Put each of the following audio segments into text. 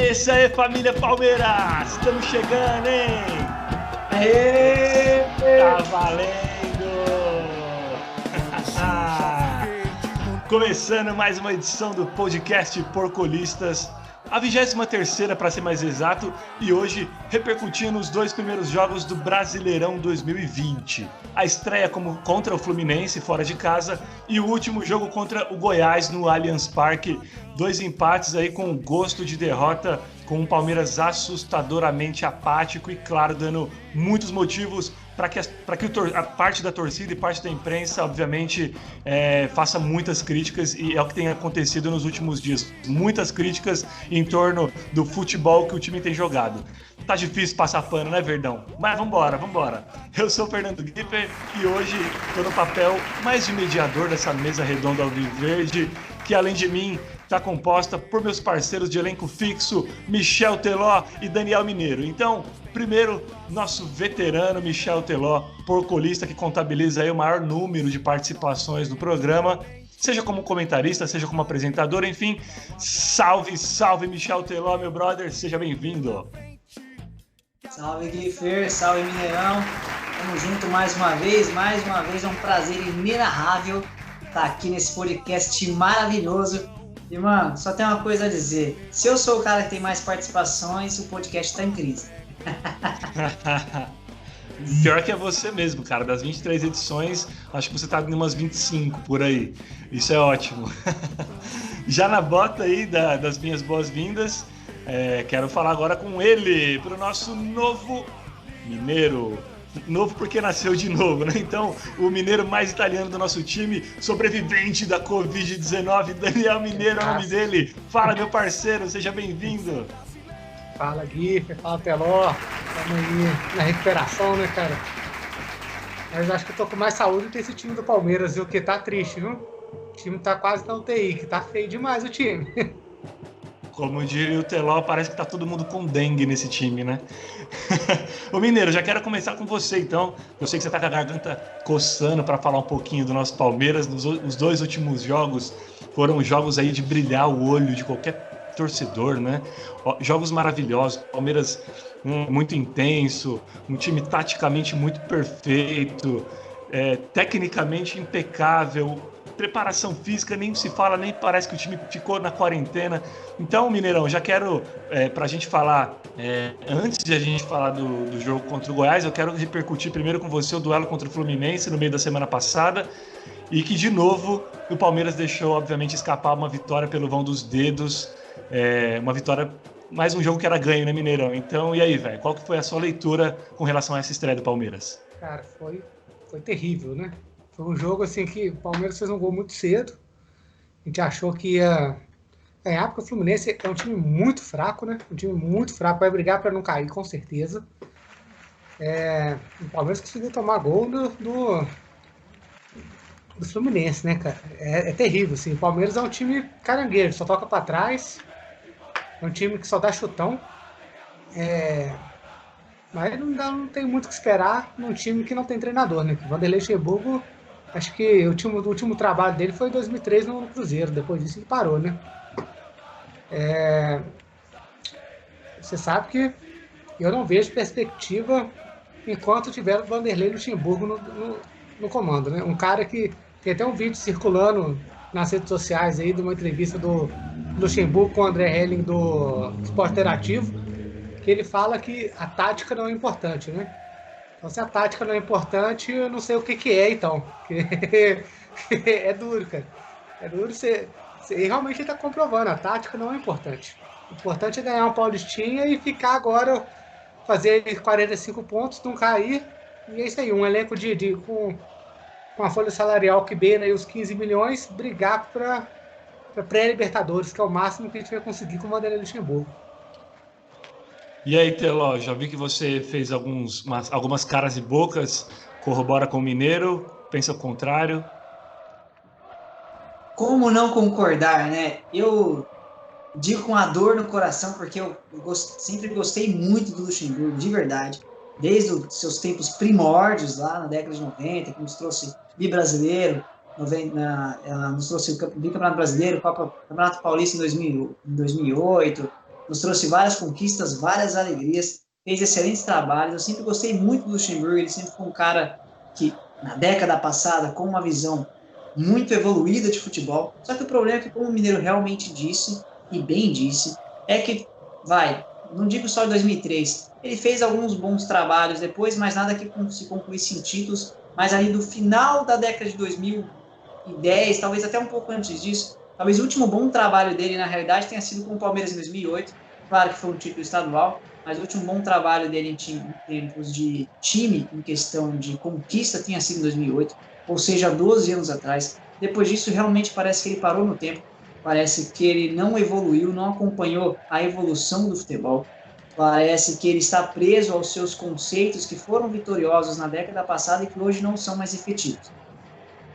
Isso aí, família Palmeiras! Estamos chegando, hein? Aê! Tá valendo! Começando mais uma edição do podcast Porcolistas, a 23ª para ser mais exato, e hoje repercutindo os dois primeiros jogos do Brasileirão 2020. A estreia contra o Fluminense fora de casa e o último jogo contra o Goiás no Allianz Parque. Dois empates aí com gosto de derrota, com um Palmeiras assustadoramente apático e, claro, dando muitos motivos para que a parte da torcida e parte da imprensa, obviamente, faça muitas críticas, e é o que tem acontecido nos últimos dias. Muitas críticas em torno do futebol que o time tem jogado. Tá difícil passar pano, né, Verdão? Mas vambora. Eu sou o Fernando Guiper e hoje estou no papel mais de mediador dessa mesa redonda alviverde, que além de mim está composta por meus parceiros de elenco fixo, Michel Teló e Daniel Mineiro. Então, primeiro, nosso veterano Michel Teló, porcolista que contabiliza aí o maior número de participações no programa, seja como comentarista, seja como apresentador, enfim. Salve, salve Michel Teló, meu brother, seja bem-vindo. Salve Guifer, salve Mineirão, tamo junto mais uma vez é um prazer inenarrável estar aqui nesse podcast maravilhoso. E, mano, só tem uma coisa a dizer. Se eu sou o cara que tem mais participações, o podcast tá em crise. Pior que é você mesmo, cara. Das 23 edições, acho que você tá em umas 25 por aí. Isso é ótimo. Já na bota aí das minhas boas-vindas, quero falar agora com ele, pro nosso novo mineiro. Novo porque nasceu de novo, né? Então, o mineiro mais italiano do nosso time, sobrevivente da Covid-19, Daniel Mineiro é o nome dele. Fala, meu parceiro, seja bem-vindo. Fala, Gui, fala, Teló. Estamos aí na recuperação, né, cara? Mas acho que eu tô com mais saúde que esse time do Palmeiras, viu? Que tá triste, viu? O time tá quase na UTI, que tá feio demais o time. Como diria o Teló, parece que tá todo mundo com dengue nesse time, né? Ô Mineiro, já quero começar com você, então. Eu sei que você tá com a garganta coçando para falar um pouquinho do nosso Palmeiras. Os dois últimos jogos foram jogos aí de brilhar o olho de qualquer torcedor, né? Jogos maravilhosos, Palmeiras muito intenso, um time taticamente muito perfeito, tecnicamente impecável, preparação física nem se fala, nem parece que o time ficou na quarentena. Então, Mineirão, já quero, pra gente falar, antes de a gente falar do jogo contra o Goiás, eu quero repercutir primeiro com você o duelo contra o Fluminense no meio da semana passada, e que, de novo, o Palmeiras deixou, obviamente, escapar uma vitória pelo vão dos dedos, uma vitória, mais um jogo que era ganho, né, Mineirão? Então, e aí, velho, qual que foi a sua leitura com relação a essa estreia do Palmeiras? Cara, foi terrível, né? Foi um jogo assim que o Palmeiras fez um gol muito cedo. A gente achou que ia ganhar, porque o Fluminense é um time muito fraco, né? Um time muito fraco, vai brigar para não cair, com certeza. O Palmeiras conseguiu tomar gol do Fluminense, né, cara? É terrível, assim. O Palmeiras é um time caranguejo, só toca para trás. É um time que só dá chutão. Mas não tem muito o que esperar num time que não tem treinador, né? O Vanderlei Luxemburgo, acho que o último trabalho dele foi em 2003 no Cruzeiro. Depois disso ele parou, né? Você sabe que eu não vejo perspectiva enquanto tiver o Vanderlei Luxemburgo no comando, né? Um cara que tem até um vídeo circulando nas redes sociais aí de uma entrevista do Luxemburgo com o André Helling do Esporte Interativo, que ele fala que a tática não é importante, né? Então, se a tática não é importante, eu não sei o que é, então. É duro, cara. É duro você realmente está comprovando, a tática não é importante. O importante é ganhar um Paulistinha e ficar agora, fazer 45 pontos, não cair. E é isso aí, um elenco com a folha salarial que beira aí os 15 milhões, brigar para pré-Libertadores, que é o máximo que a gente vai conseguir com o Vanderlei Luxemburgo. E aí, Teló, já vi que você fez algumas caras e bocas, corrobora com o Mineiro, pensa o contrário. Como não concordar, né? Eu digo com a dor no coração, porque eu sempre gostei muito do Luxemburgo, de verdade. Desde os seus tempos primórdios, lá na década de 90, que nos trouxe bi-brasileiro, nos trouxe o bicampeonato brasileiro, o Campeonato Paulista em 2008, nos trouxe várias conquistas, várias alegrias, fez excelentes trabalhos. Eu sempre gostei muito do Luxemburgo, ele sempre foi um cara que, na década passada, com uma visão muito evoluída de futebol. Só que o problema é que, como o Mineiro realmente disse, e bem disse, é que, não digo só em 2003, ele fez alguns bons trabalhos depois, mas nada que se concluísse em títulos, mas ali do final da década de 2010, talvez até um pouco antes disso, talvez o último bom trabalho dele, na realidade, tenha sido com o Palmeiras em 2008, claro que foi um título estadual, mas o último bom trabalho dele em termos de time, em questão de conquista, tinha sido em 2008, ou seja, 12 anos atrás. Depois disso, realmente parece que ele parou no tempo, parece que ele não evoluiu, não acompanhou a evolução do futebol, parece que ele está preso aos seus conceitos que foram vitoriosos na década passada e que hoje não são mais efetivos.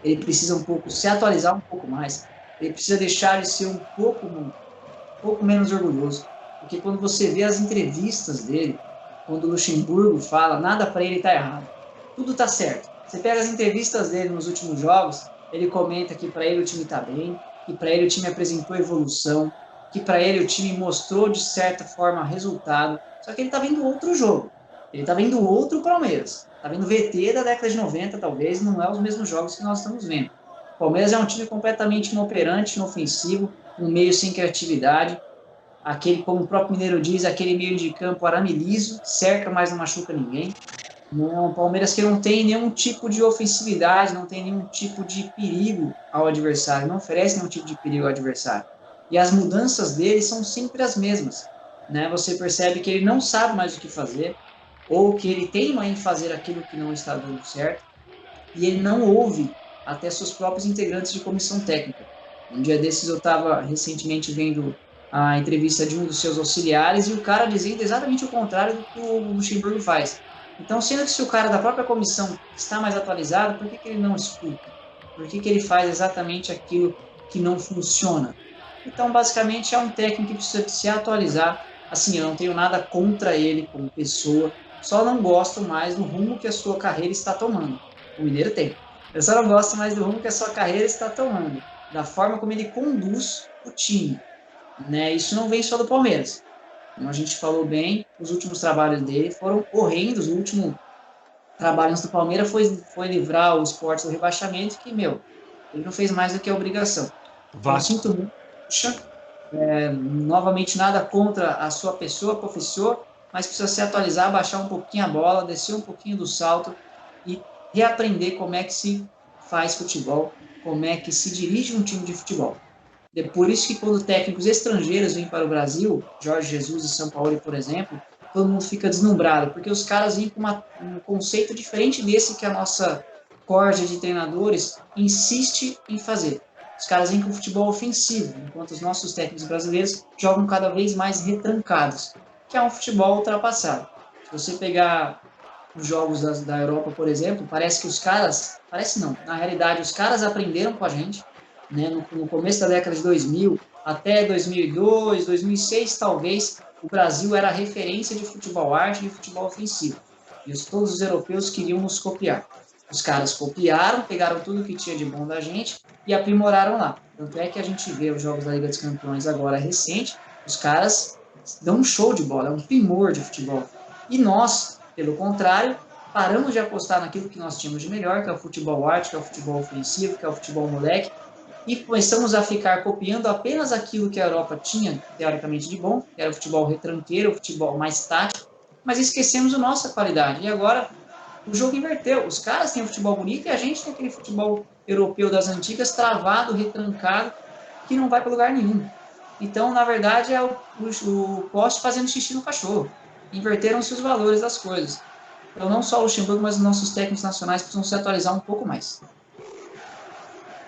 Ele precisa um pouco se atualizar um pouco mais, ele precisa deixar de ser um pouco menos orgulhoso, porque quando você vê as entrevistas dele, quando o Luxemburgo fala, nada para ele está errado, tudo está certo. Você pega as entrevistas dele nos últimos jogos, ele comenta que para ele o time está bem, que para ele o time apresentou evolução, que para ele o time mostrou de certa forma resultado, só que ele está vendo outro jogo, ele está vendo outro Palmeiras, está vendo VT da década de 90, talvez, não é os mesmos jogos que nós estamos vendo. O Palmeiras é um time completamente inoperante, inofensivo, um meio sem criatividade, aquele, como o próprio Mineiro diz, aquele meio de campo arame liso, cerca, mas não machuca ninguém. Não, Palmeiras que não tem nenhum tipo de ofensividade, não tem nenhum tipo de perigo ao adversário, não oferece nenhum tipo de perigo ao adversário. E as mudanças dele são sempre as mesmas, né? Você percebe que ele não sabe mais o que fazer, ou que ele teima em fazer aquilo que não está dando certo, e ele não ouve até seus próprios integrantes de comissão técnica. Um dia desses eu estava recentemente vendo a entrevista de um dos seus auxiliares e o cara dizendo exatamente o contrário do que o Luxemburgo faz. Então, sendo que se o cara da própria comissão está mais atualizado, por que ele não escuta? Por que ele faz exatamente aquilo que não funciona? Então, basicamente, é um técnico que precisa se atualizar. Assim, eu não tenho nada contra ele como pessoa, só não gosto mais do rumo que a sua carreira está tomando. O Mineiro tem. Eu só não gosto mais do rumo que a sua carreira está tomando, da forma como ele conduz o time, né? Isso não vem só do Palmeiras. Como a gente falou bem, os últimos trabalhos dele foram horrendos. O último trabalho do Palmeiras foi livrar o Sport do rebaixamento, que, ele não fez mais do que a obrigação. Então, eu sinto muito. Novamente, nada contra a sua pessoa, professor, mas precisa se atualizar, baixar um pouquinho a bola, descer um pouquinho do salto e reaprender como é que se faz futebol, como é que se dirige um time de futebol. É por isso que quando técnicos estrangeiros vêm para o Brasil, Jorge Jesus e São Paulo, por exemplo, todo mundo fica deslumbrado, porque os caras vêm com um conceito diferente desse que a nossa corda de treinadores insiste em fazer. Os caras vêm com futebol ofensivo, enquanto os nossos técnicos brasileiros jogam cada vez mais retrancados, que é um futebol ultrapassado. Se você pegar os jogos da Europa, por exemplo, parece que os caras... Parece não, na realidade, os caras aprenderam com a gente, né? No começo da década de 2000, até 2002, 2006, talvez, o Brasil era a referência de futebol arte e de futebol ofensivo. E todos os europeus queriam nos copiar. Os caras copiaram, pegaram tudo que tinha de bom da gente e aprimoraram lá. Tanto é que a gente vê os jogos da Liga dos Campeões agora recente, os caras dão um show de bola, é um primor de futebol. E nós, pelo contrário, paramos de apostar naquilo que nós tínhamos de melhor, que é o futebol arte, que é o futebol ofensivo, que é o futebol moleque, e começamos a ficar copiando apenas aquilo que a Europa tinha, teoricamente, de bom, que era o futebol retranqueiro, o futebol mais tático, mas esquecemos a nossa qualidade. E agora o jogo inverteu. Os caras têm o futebol bonito e a gente tem aquele futebol europeu das antigas, travado, retrancado, que não vai para lugar nenhum. Então, na verdade, é o poste fazendo xixi no cachorro. Inverteram-se os valores das coisas. Então, não só o Luxemburgo, mas os nossos técnicos nacionais precisam se atualizar um pouco mais.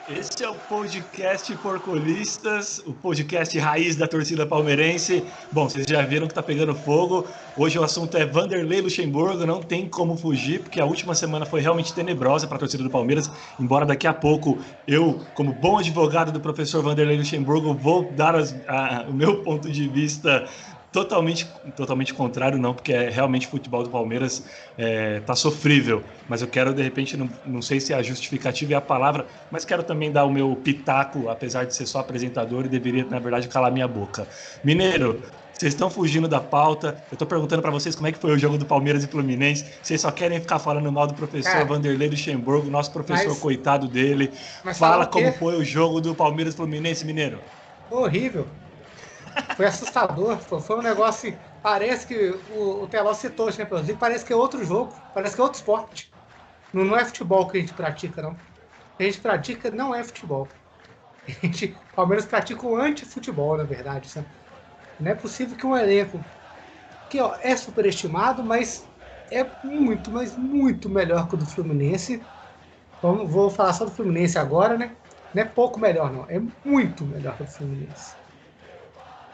Esse é o podcast Porcolistas, o podcast raiz da torcida palmeirense. Bom, vocês já viram que tá pegando fogo. Hoje o assunto é Vanderlei Luxemburgo, não tem como fugir, porque a última semana foi realmente tenebrosa para a torcida do Palmeiras, embora daqui a pouco eu, como bom advogado do professor Vanderlei Luxemburgo, vou dar o meu ponto de vista totalmente contrário, não, porque realmente o futebol do Palmeiras tá sofrível. Mas eu quero, de repente, não sei se a justificativa é a palavra, mas quero também dar o meu pitaco, apesar de ser só apresentador, e deveria, na verdade, calar minha boca. Mineiro, vocês estão fugindo da pauta. Eu tô perguntando para vocês como é que foi o jogo do Palmeiras e Fluminense. Vocês só querem ficar falando mal do professor Cara, Vanderlei Luxemburgo, nosso professor coitado dele. Mas Fala falar o como quê? foi o jogo do Palmeiras e Fluminense, Mineiro. Horrível. Foi assustador. Foi um negócio assim. Parece que o Teló citou o Champions League, parece que é outro jogo, parece que é outro esporte. Não é futebol que a gente pratica, não. O que a gente pratica não é futebol. O Palmeiras pratica o anti-futebol, na verdade. Sabe? Não é possível que um elenco que é superestimado, mas é muito, mas muito melhor que o do Fluminense. Vou falar só do Fluminense agora, né? Não é pouco melhor, não. É muito melhor que o do Fluminense.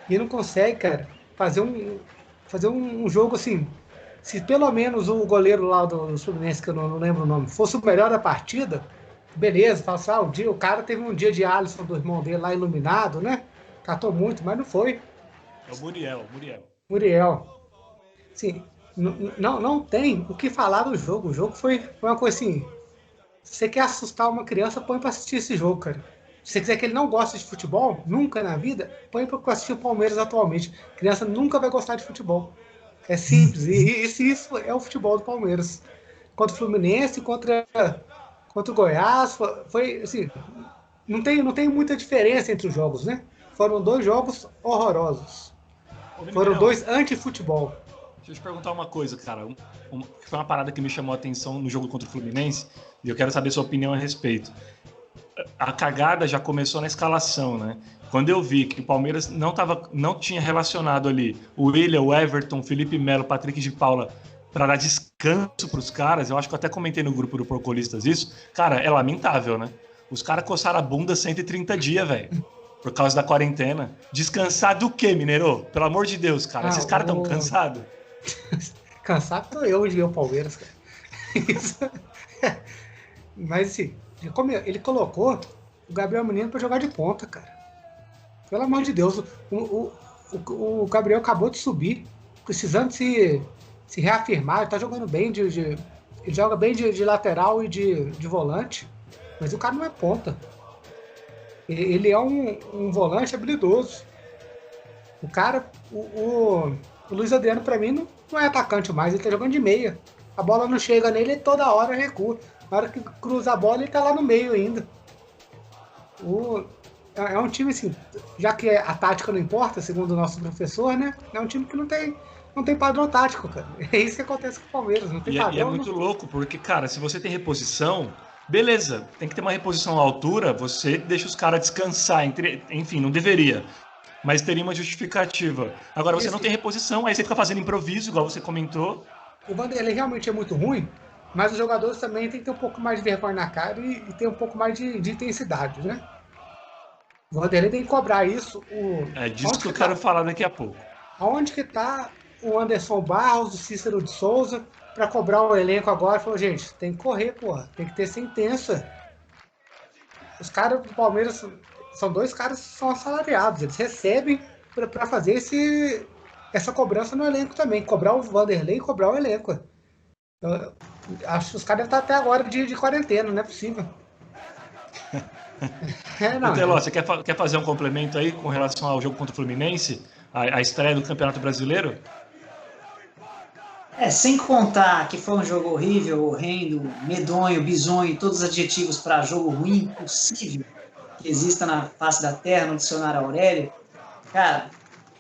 E não consegue, cara, fazer um jogo assim. Se pelo menos o goleiro lá do Fluminense, que eu não lembro o nome, fosse o melhor da partida, beleza, fala assim, o cara teve um dia de Alisson do irmão dele lá iluminado, né? Catou muito, mas não foi. É o Muriel. Muriel. Sim, não tem o que falar do jogo. O jogo foi uma coisa assim. Se você quer assustar uma criança, põe pra assistir esse jogo, cara. Se você quiser que ele não goste de futebol, nunca na vida, põe pra assistir o Palmeiras atualmente. A criança nunca vai gostar de futebol. É simples. E isso é o futebol do Palmeiras. Contra o Fluminense, contra o Goiás, foi assim. Não tem muita diferença entre os jogos, né? Foram dois jogos horrorosos. Foram dois anti-futebol. Deixa eu te perguntar uma coisa, cara. Foi uma parada que me chamou a atenção no jogo contra o Fluminense e eu quero saber sua opinião a respeito. A cagada já começou na escalação, né? Quando eu vi que o Palmeiras não tinha relacionado ali o William, o Everton, Felipe Melo, Patrick de Paula para dar descanso para os caras, eu acho que eu até comentei no grupo do Porcolistas isso. Cara, é lamentável, né? Os caras coçaram a bunda 130 dias, velho. Por causa da quarentena. Descansar do quê, Mineiro? Pelo amor de Deus, cara. Esses caras estão cansados? Cansado tô eu de ver o Palmeiras, cara. Mas assim, ele colocou o Gabriel Menino pra jogar de ponta, cara. Pelo amor de Deus, o Gabriel acabou de subir, precisando se reafirmar, ele tá jogando bem ele joga bem de lateral e de volante, mas o cara não é ponta. Ele é um volante habilidoso. O cara, o Luiz Adriano, pra mim, não é atacante mais, ele tá jogando de meia. A bola não chega nele, ele toda hora recua. Na hora que cruza a bola, ele tá lá no meio ainda. É um time, assim, já que a tática não importa, segundo o nosso professor, né? É um time que não tem padrão tático, cara. É isso que acontece com o Palmeiras, não tem padrão. E é muito louco, porque, cara, se você tem reposição, beleza, tem que ter uma reposição à altura, você deixa os caras descansar, enfim, não deveria. Mas teria uma justificativa. Agora, você não tem reposição, aí você fica fazendo improviso, igual você comentou. O Vanderlei realmente é muito ruim, mas os jogadores também têm que ter um pouco mais de vergonha na cara e ter um pouco mais de intensidade, né? O Vanderlei tem que cobrar isso. É disso que eu quero falar daqui a pouco. Aonde que tá o Anderson Barros, o Cícero de Souza, para cobrar o elenco agora? Falou, gente, tem que correr, porra. Tem que ter sentença. Os caras do Palmeiras são dois caras que são assalariados. Eles recebem para fazer essa cobrança no elenco também. Cobrar o Vanderlei e cobrar o elenco. Eu acho que os caras devem estar até agora de quarentena, não é possível. Teló, você quer fazer um complemento aí com relação ao jogo contra o Fluminense? A estreia do Campeonato Brasileiro? Sem contar que foi um jogo horrível, horrendo, medonho, bizonho, todos os adjetivos para jogo ruim, impossível que exista na face da Terra, no dicionário Aurélio. Cara,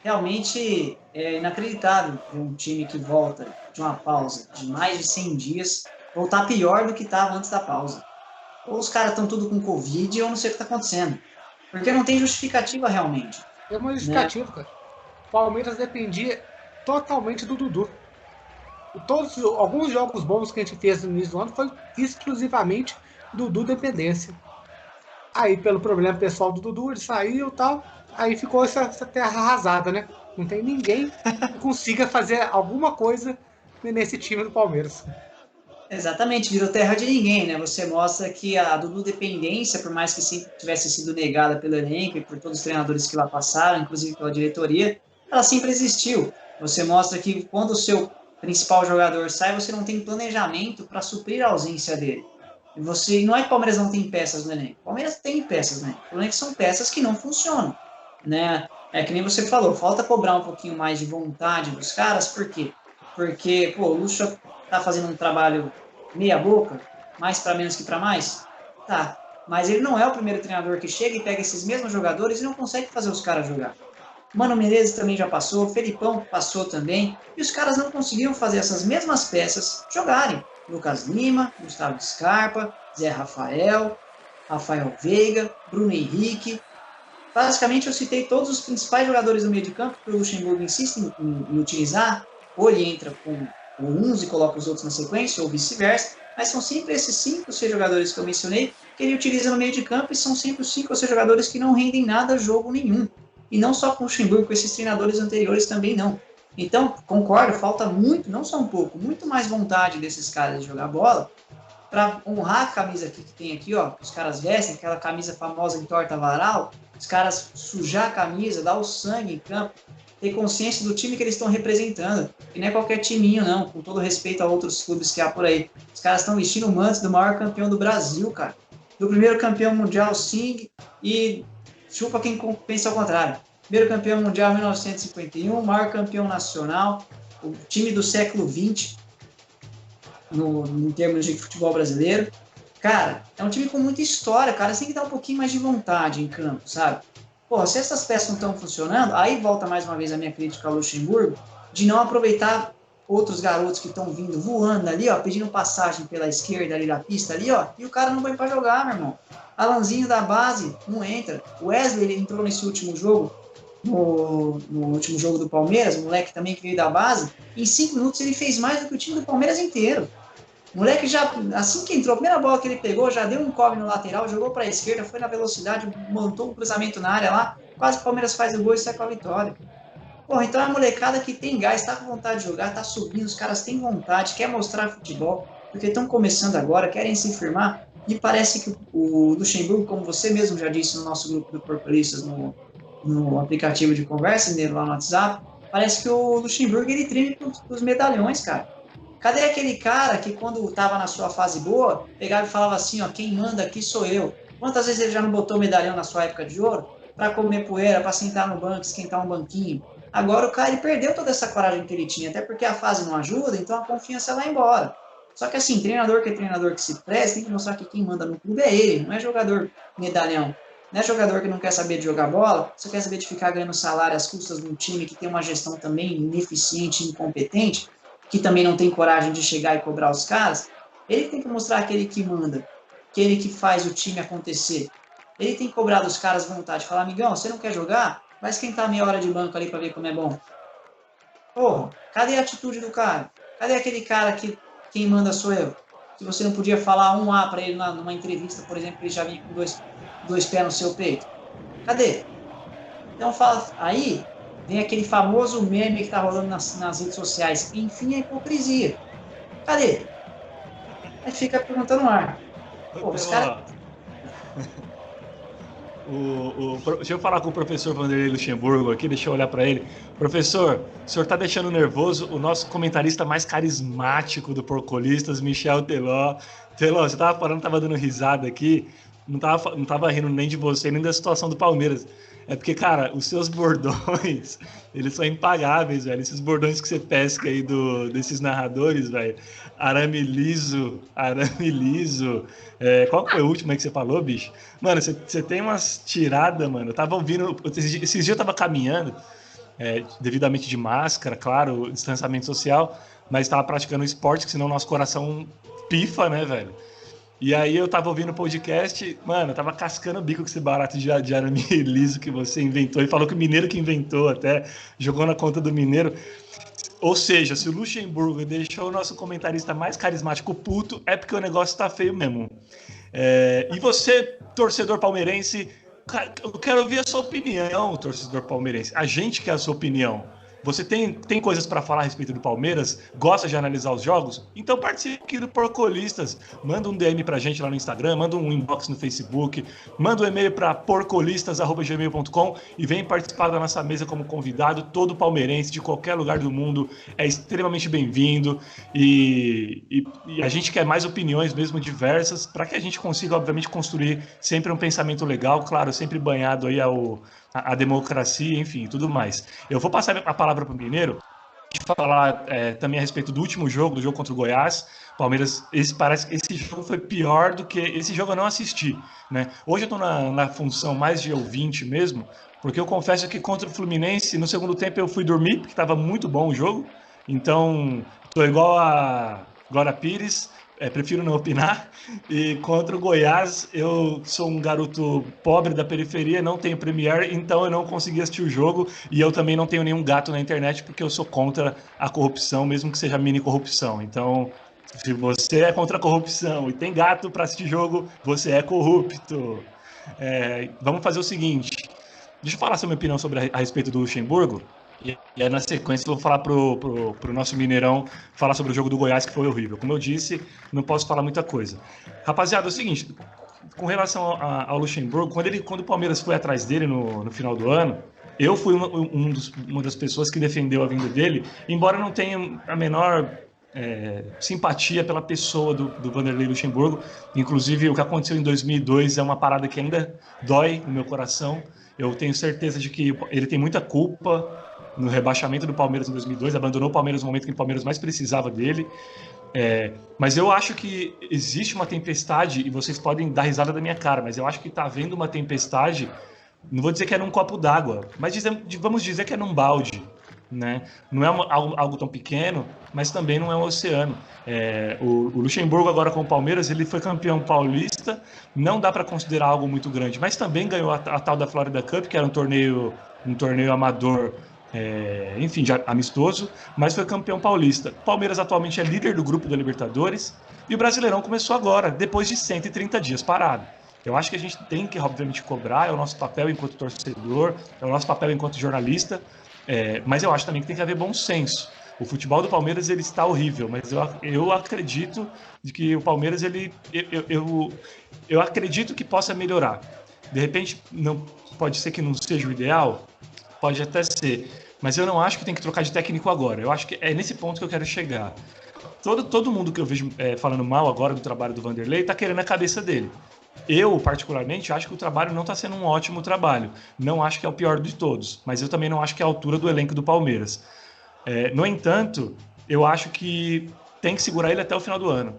realmente é inacreditável ver um time que volta de uma pausa de mais de 100 dias voltar pior do que estava antes da pausa. Ou os caras estão tudo com Covid, ou não sei o que está acontecendo. Porque não tem justificativa realmente. É uma justificativa, né? Cara. O Palmeiras dependia totalmente do Dudu. Alguns jogos bons que a gente fez no início do ano foi exclusivamente Dudu dependência. Aí, pelo problema pessoal do Dudu, ele saiu e tal. Aí ficou essa terra arrasada, né? Não tem ninguém que consiga fazer alguma coisa nesse time do Palmeiras. Exatamente, virou terra de ninguém, né? Você mostra que a Dudu dependência, por mais que sempre tivesse sido negada pelo elenco e por todos os treinadores que lá passaram, inclusive pela diretoria, ela sempre existiu. Você mostra que quando o seu principal jogador sai, você não tem planejamento para suprir a ausência dele. E você, não é que o Palmeiras não tem peças no elenco. O Palmeiras tem peças, né? O problema é que são peças que não funcionam, né? É que nem você falou, falta cobrar um pouquinho mais de vontade dos caras, por quê? Porque, pô, o Lucha tá fazendo um trabalho meia boca, mais para menos que para mais? Tá, mas ele não é o primeiro treinador que chega e pega esses mesmos jogadores e não consegue fazer os caras jogar. Mano Menezes também já passou, Felipão passou também, e os caras não conseguiram fazer essas mesmas peças jogarem. Lucas Lima, Gustavo Scarpa, Zé Rafael, Rafael Veiga, Bruno Henrique. Basicamente, eu citei todos os principais jogadores do meio de campo que o Luxemburgo insiste em utilizar, ou ele entra com uns e coloca os outros na sequência, ou vice-versa, mas são sempre esses 5 ou 6 jogadores que eu mencionei que ele utiliza no meio de campo e são sempre os 5 ou 6 jogadores que não rendem nada jogo nenhum. E não só com o Luxemburgo, com esses treinadores anteriores também não. Então, concordo, falta muito, não só um pouco, muito mais vontade desses caras de jogar bola para honrar a camisa que tem aqui, ó, os caras vestem, aquela camisa famosa em torta varal, os caras sujar a camisa, dar o sangue em campo, ter consciência do time que eles estão representando, que não é qualquer timinho não, com todo respeito a outros clubes que há por aí. Os caras estão vestindo o manto do maior campeão do Brasil, cara, do primeiro campeão mundial, sim, e chupa quem pensa ao contrário. Primeiro campeão mundial em 1951, maior campeão nacional, o time do século XX, em termos de futebol brasileiro. Cara, é um time com muita história, cara. Você tem que dar um pouquinho mais de vontade em campo, sabe? Pô, se essas peças não estão funcionando, aí volta mais uma vez a minha crítica ao Luxemburgo, de não aproveitar outros garotos que estão vindo voando ali, ó, pedindo passagem pela esquerda ali da pista ali, ó, e o cara não vai para jogar, meu irmão. Alanzinho da base não entra. O Wesley, ele entrou nesse último jogo, no último jogo do Palmeiras, o moleque também que veio da base, em 5 minutos ele fez mais do que o time do Palmeiras inteiro. O moleque já, assim que entrou, a primeira bola que ele pegou, já deu um cobre no lateral, jogou para a esquerda, foi na velocidade, montou um cruzamento na área lá, quase o Palmeiras faz o gol e sai com a vitória. Porra, então é uma molecada que tem gás, tá com vontade de jogar, tá subindo, os caras têm vontade, quer mostrar futebol, porque estão começando agora, querem se firmar, e parece que o Luxemburgo, como você mesmo já disse no nosso grupo do Porpolistas, no aplicativo de conversa dele lá no WhatsApp, parece que o Luxemburgo ele treme pros medalhões, cara. Cadê aquele cara que quando estava na sua fase boa, pegava e falava assim, ó, quem manda aqui sou eu. Quantas vezes ele já não botou medalhão na sua época de ouro? Para comer poeira, para sentar no banco, esquentar um banquinho. Agora o cara ele perdeu toda essa coragem que ele tinha, até porque a fase não ajuda, então a confiança vai embora. Só que assim, treinador que se presta, tem que mostrar que quem manda no clube é ele, não é jogador medalhão. Não é jogador que não quer saber de jogar bola, só quer saber de ficar ganhando salário às custas de um time que tem uma gestão também ineficiente e incompetente, que também não tem coragem de chegar e cobrar os caras. Ele tem que mostrar aquele que manda, aquele que faz o time acontecer. Ele tem que cobrar dos caras vontade, falar, amigão, você não quer jogar? Vai esquentar meia hora de banco ali para ver como é bom. Porra, cadê a atitude do cara? Cadê aquele cara que quem manda sou eu? Que você não podia falar um A para ele numa entrevista, por exemplo, ele já vinha com dois pés no seu peito. Cadê? Então fala, aí vem aquele famoso meme que tá rolando nas redes sociais. Enfim, a hipocrisia. Cadê? Aí fica perguntando no ar. Pô, os caras... Deixa eu falar com o professor Vanderlei Luxemburgo aqui, deixa eu olhar para ele. Professor, o senhor tá deixando nervoso o nosso comentarista mais carismático do Porcolistas, Michel Teló. Teló, você tava falando, tava dando risada aqui, não tava rindo nem de você, nem da situação do Palmeiras. É porque, cara, os seus bordões, eles são impagáveis, velho. Esses bordões que você pesca aí desses narradores, velho. Arame liso. Qual foi o último aí que você falou, bicho? Mano, você tem umas tiradas, mano. Eu tava ouvindo... Esses dias eu tava caminhando, devidamente de máscara, claro, distanciamento social, mas tava praticando esporte, que senão o nosso coração pifa, né, velho? E aí eu tava ouvindo o podcast, mano, eu tava cascando o bico com esse barato de arame liso que você inventou. E falou que o mineiro que inventou até, jogou na conta do mineiro. Ou seja, se o Luxemburgo deixou o nosso comentarista mais carismático puto, é porque o negócio tá feio mesmo. E você, torcedor palmeirense, eu quero ouvir a sua opinião, torcedor palmeirense. A gente quer a sua opinião. Você tem coisas para falar a respeito do Palmeiras? Gosta de analisar os jogos? Então participe aqui do Porcolistas. Manda um DM pra gente lá no Instagram, manda um inbox no Facebook, manda um e-mail para porcolistas@gmail.com e vem participar da nossa mesa como convidado. Todo palmeirense de qualquer lugar do mundo é extremamente bem-vindo e a gente quer mais opiniões mesmo diversas para que a gente consiga, obviamente, construir sempre um pensamento legal, claro, sempre banhado aí a democracia, enfim, tudo mais. Eu vou passar a palavra para o Mineiro de falar também a respeito do último jogo, do jogo contra o Goiás. Palmeiras, parece que esse jogo foi pior do que... Esse jogo eu não assisti, né? Hoje eu estou na função mais de ouvinte mesmo, porque eu confesso que contra o Fluminense, no segundo tempo eu fui dormir, porque estava muito bom o jogo. Então, estou igual a Glória Pires, prefiro não opinar. E contra o Goiás, eu sou um garoto pobre da periferia, não tenho Premiere, então eu não consegui assistir o jogo. E eu também não tenho nenhum gato na internet, porque eu sou contra a corrupção, mesmo que seja mini corrupção. Então, se você é contra a corrupção e tem gato para assistir jogo, você é corrupto. Vamos fazer o seguinte. Deixa eu falar sobre a minha opinião sobre a respeito do Luxemburgo. E aí, na sequência, eu vou falar pro nosso Mineirão falar sobre o jogo do Goiás, que foi horrível. Como eu disse, não posso falar muita coisa. Rapaziada, é o seguinte, com relação ao Luxemburgo, quando o Palmeiras foi atrás dele no final do ano, eu fui uma das pessoas que defendeu a vinda dele, embora não tenha a menor simpatia pela pessoa do Vanderlei Luxemburgo. Inclusive, o que aconteceu em 2002 é uma parada que ainda dói no meu coração. Eu tenho certeza de que ele tem muita culpa no rebaixamento do Palmeiras em 2002, abandonou o Palmeiras no momento que o Palmeiras mais precisava dele. Mas eu acho que existe uma tempestade, e vocês podem dar risada da minha cara, mas eu acho que está havendo uma tempestade, não vou dizer que é num copo d'água, mas vamos dizer que é num balde, né? Não é algo tão pequeno, mas também não é um oceano. O Luxemburgo agora com o Palmeiras, ele foi campeão paulista, não dá para considerar algo muito grande, mas também ganhou a tal da Florida Cup, que era um torneio amador, enfim, já amistoso, mas foi campeão paulista. O Palmeiras atualmente é líder do grupo da Libertadores e o Brasileirão começou agora, depois de 130 dias parado. Eu acho que a gente tem que, obviamente, cobrar, é o nosso papel enquanto torcedor, é o nosso papel enquanto jornalista, mas eu acho também que tem que haver bom senso. O futebol do Palmeiras ele está horrível, mas eu acredito de que o Palmeiras eu acredito que possa melhorar. De repente, não pode ser que não seja o ideal, pode até ser, mas eu não acho que tem que trocar de técnico agora. Eu acho que é nesse ponto que eu quero chegar. Todo mundo que eu vejo falando mal agora do trabalho do Vanderlei está querendo a cabeça dele. Eu, particularmente, acho que o trabalho não está sendo um ótimo trabalho. Não acho que é o pior de todos, mas eu também não acho que é a altura do elenco do Palmeiras. No entanto, eu acho que tem que segurar ele até o final do ano.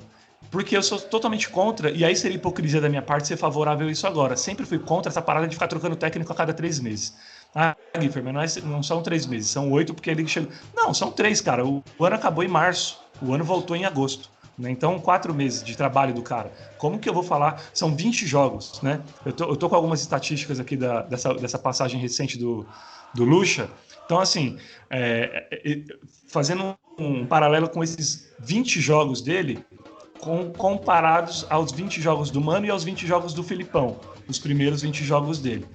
Porque eu sou totalmente contra, e aí seria hipocrisia da minha parte ser favorável a isso agora. Sempre fui contra essa parada de ficar trocando técnico a cada 3 meses. Guilherme, mas não são 3 meses, são 8 porque ele chegou... Não, são 3, cara. O ano acabou em março, o ano voltou em agosto. Né? Então, 4 meses de trabalho do cara. Como que eu vou falar? São 20 jogos, né? Eu tô com algumas estatísticas aqui dessa passagem recente do Lucha. Então, assim, fazendo um paralelo com esses 20 jogos dele, comparados aos 20 jogos do Mano e aos 20 jogos do Filipão, os primeiros 20 jogos dele.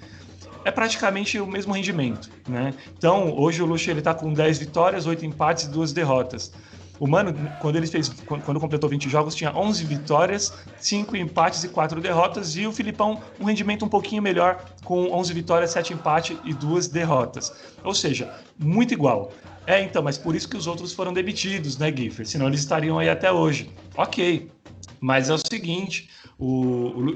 É praticamente o mesmo rendimento, né? Então, hoje o Lucha está com 10 vitórias, 8 empates e 2 derrotas. O Mano, quando completou 20 jogos, tinha 11 vitórias, 5 empates e 4 derrotas, e o Filipão, um rendimento um pouquinho melhor, com 11 vitórias, 7 empates e 2 derrotas. Ou seja, muito igual. Então, mas por isso que os outros foram demitidos, né, Giffer? Senão eles estariam aí até hoje. Ok, mas é o seguinte,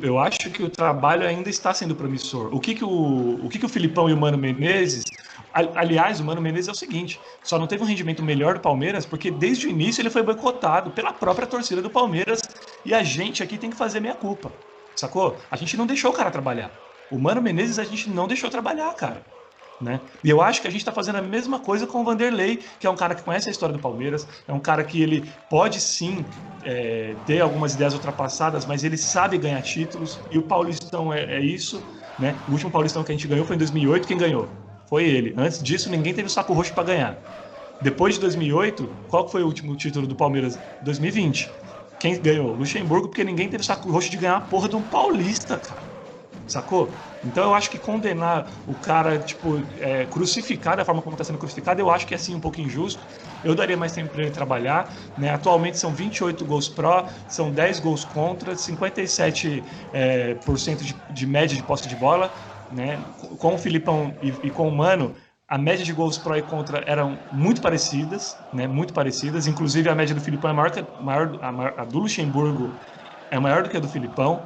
eu acho que o trabalho ainda está sendo promissor. O que o Filipão e o Mano Menezes... Aliás, o Mano Menezes é o seguinte, só não teve um rendimento melhor do Palmeiras porque desde o início ele foi boicotado pela própria torcida do Palmeiras e a gente aqui tem que fazer meia culpa, sacou? A gente não deixou o cara trabalhar. O Mano Menezes a gente não deixou trabalhar, cara. Né? E eu acho que a gente está fazendo a mesma coisa com o Vanderlei, que é um cara que conhece a história do Palmeiras, é um cara que ele pode sim ter algumas ideias ultrapassadas, mas ele sabe ganhar títulos, e o Paulistão é isso, né? O último Paulistão que a gente ganhou foi em 2008, quem ganhou? Foi ele. Antes disso, ninguém teve o saco roxo para ganhar. Depois de 2008, qual foi o último título do Palmeiras? 2020. Quem ganhou? Luxemburgo, porque ninguém teve o saco roxo de ganhar a porra de um paulista, cara. sacou? Então eu acho que condenar o cara, tipo, crucificar da forma como está sendo crucificado, eu acho que é sim um pouco injusto. Eu daria mais tempo para ele trabalhar, né? Atualmente são 28 gols pró, são 10 gols contra, 57% por cento de média de posse de bola, né? Com o Filipão e com o Mano, a média de gols pró e contra eram muito parecidas, né? Muito parecidas. Inclusive a média do Filipão é maior, a do Luxemburgo é maior do que a do Filipão.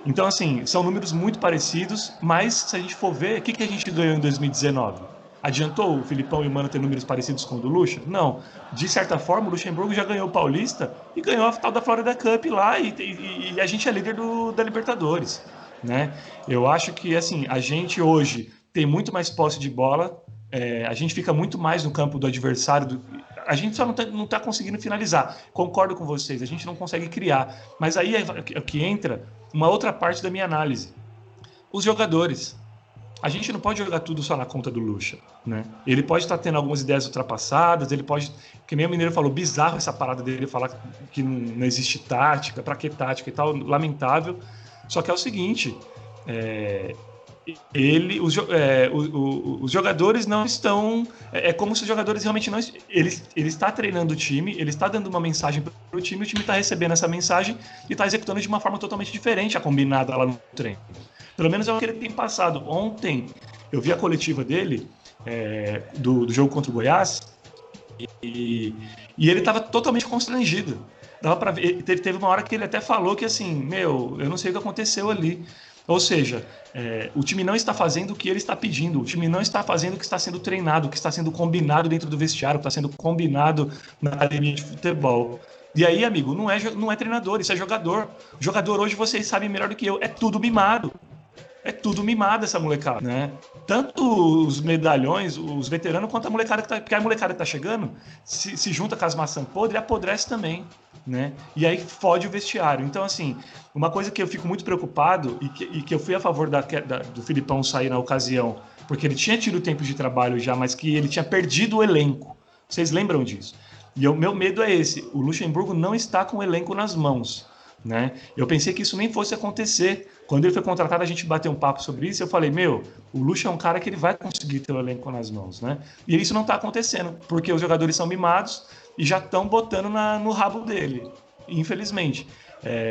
Então, assim, são números muito parecidos, mas se a gente for ver, o que a gente ganhou em 2019? Adiantou o Filipão e o Mano ter números parecidos com o do Lucha? Não. De certa forma, o Luxemburgo já ganhou o Paulista e ganhou a tal da Florida Cup lá e a gente é líder da Libertadores, né? Eu acho que, assim, a gente hoje tem muito mais posse de bola, a gente fica muito mais no campo do adversário, a gente só não tá conseguindo finalizar. Concordo com vocês, a gente não consegue criar. Mas aí é que entra uma outra parte da minha análise. Os jogadores. A gente não pode jogar tudo só na conta do Lucha, né? Ele pode estar tendo algumas ideias ultrapassadas, ele pode, que nem o Mineiro falou, bizarro essa parada dele falar que não existe tática, pra que tática e tal, lamentável. Só que é o seguinte, os jogadores não estão. É como se os jogadores realmente não. Ele está treinando o time, ele está dando uma mensagem para o time está recebendo essa mensagem e está executando de uma forma totalmente diferente a combinada lá no treino. Pelo menos é o que ele tem passado. Ontem eu vi a coletiva dele, do jogo contra o Goiás, e ele estava totalmente constrangido. Dava para ver, teve uma hora que ele até falou que assim, eu não sei o que aconteceu ali. Ou seja, o time não está fazendo o que ele está pedindo, o time não está fazendo o que está sendo treinado, o que está sendo combinado dentro do vestiário, o que está sendo combinado na academia de futebol. E aí, amigo, não é treinador, isso é jogador. Jogador hoje, vocês sabem melhor do que eu, é tudo mimado. É tudo mimado essa molecada, né? Tanto os medalhões, os veteranos, quanto a molecada porque a molecada que tá chegando, se junta com as maçãs podres, apodrece também, né? E aí fode o vestiário. Então, assim, uma coisa que eu fico muito preocupado e que eu fui a favor do Filipão sair na ocasião, porque ele tinha tido tempo de trabalho já, mas que ele tinha perdido o elenco. Vocês lembram disso? E o meu medo é esse, o Luxemburgo não está com o elenco nas mãos, né? Eu pensei que isso nem fosse acontecer. Quando ele foi contratado, a gente bateu um papo sobre isso. Eu falei, o Lucha é um cara que ele vai conseguir ter o elenco nas mãos, né? E isso não está acontecendo, porque os jogadores são mimados e já estão botando no rabo dele, infelizmente.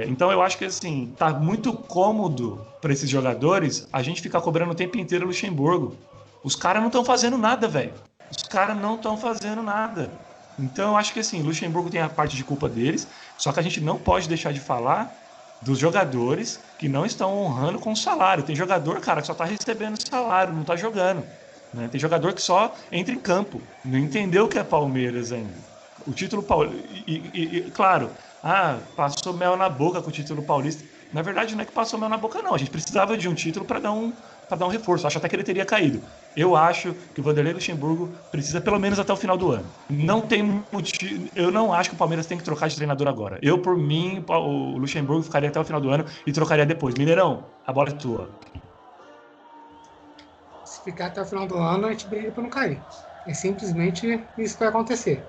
Então eu acho que assim, tá muito cômodo para esses jogadores a gente ficar cobrando o tempo inteiro o Luxemburgo. Os caras não estão fazendo nada, velho. Os caras não estão fazendo nada. Então eu acho que assim, Luxemburgo tem a parte de culpa deles, só que a gente não pode deixar de falar dos jogadores que não estão honrando com o salário. Tem jogador, cara, que só tá recebendo salário, não tá jogando, né? Tem jogador que só entra em campo, não entendeu o que é Palmeiras ainda. O título paulista, claro, passou mel na boca com o título paulista. Na verdade, não é que passou mel na boca, não. A gente precisava de um título para dar um reforço. Acho até que ele teria caído. Eu acho que o Vanderlei Luxemburgo precisa pelo menos até o final do ano. Não tem motivo. Eu não acho que o Palmeiras tem que trocar de treinador agora. Eu, por mim, o Luxemburgo ficaria até o final do ano e trocaria depois. Mineirão, a bola é tua. Se ficar até o final do ano, a gente briga para não cair. É simplesmente isso que vai acontecer.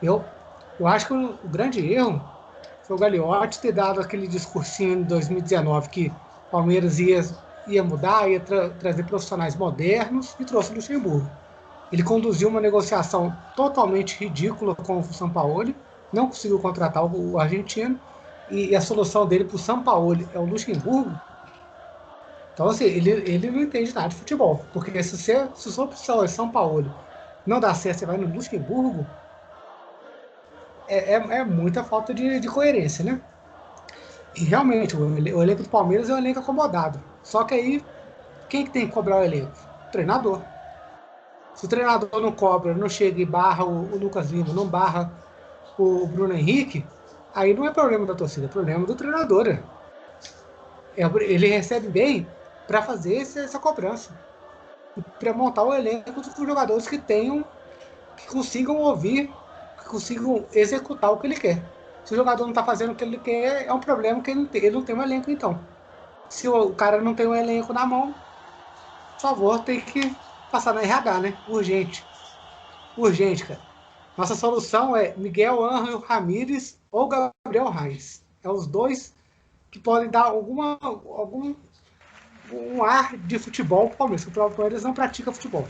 Eu acho que o grande erro foi o Gagliotti ter dado aquele discursinho em 2019 que o Palmeiras ia mudar, ia trazer profissionais modernos e trouxe o Luxemburgo. Ele conduziu uma negociação totalmente ridícula com o Sampaoli, não conseguiu contratar o argentino, e a solução dele para o Sampaoli é o Luxemburgo. Então, assim, ele não entende nada de futebol, porque se sua opção é Sampaoli, não dá certo, você vai no Luxemburgo, é muita falta de coerência, né? E realmente, o elenco do Palmeiras é um elenco acomodado. Só que aí, quem que tem que cobrar o elenco? O treinador. Se o treinador não cobra, não chega e barra o Lucas Lima, não barra o Bruno Henrique, aí não é problema da torcida, é problema do treinador. Ele recebe bem para fazer essa cobrança. Para montar o elenco com jogadores que consigam ouvir, que consigam executar o que ele quer. Se o jogador não está fazendo o que ele quer, é um problema que ele não tem um elenco, então. Se o cara não tem um elenco na mão, por favor, tem que passar na RH, né? Urgente. Urgente, cara. Nossa solução é Miguel Ángel Ramírez ou Gabriel Reis. É os dois que podem dar algum um ar de futebol para o Palmeiras. O Palmeiras não pratica futebol.